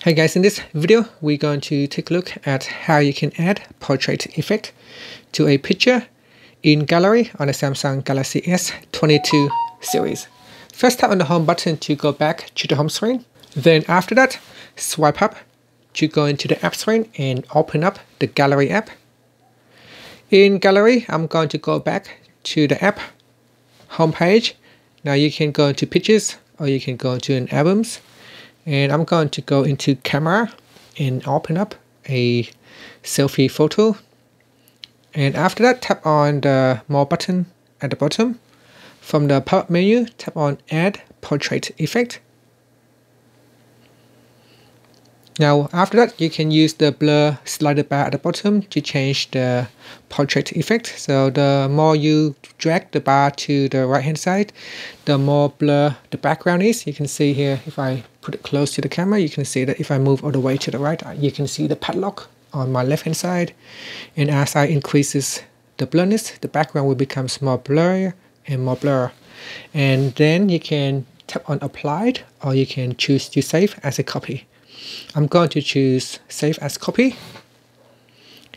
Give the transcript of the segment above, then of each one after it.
Hey guys, in this video we're going to take a look at how you can add portrait effect to a picture in gallery on the Samsung Galaxy S22 series. First, tap on the home button to go back to the home screen. Then after that, swipe up to go into the app screen and open up the gallery app. In gallery, I'm going to go back to the app home page. Now you can go into pictures or you can go into albums. And I'm going to go into camera and open up a selfie photo. And after that, tap on the more button at the bottom. From the pop-up menu, tap on add portrait effect. Now after that, you can use the blur slider bar at the bottom to change the portrait effect. So the more you drag the bar to the right hand side, the more blur the background is. You can see here, if I put it close to the camera, you can see that if I move all the way to the right, you can see the padlock on my left hand side. And as I increases the blurriness, the background will become more blurry and more blur. And then you can tap on applied, or you can choose to save as a copy. I'm going to choose save as copy,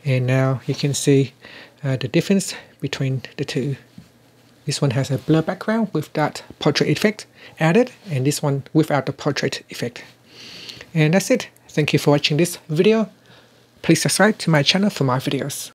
and now you can see the difference between the two. This one has a blur background with that portrait effect added, and this one without the portrait effect. And that's it. Thank you for watching this video. Please subscribe to my channel for more videos.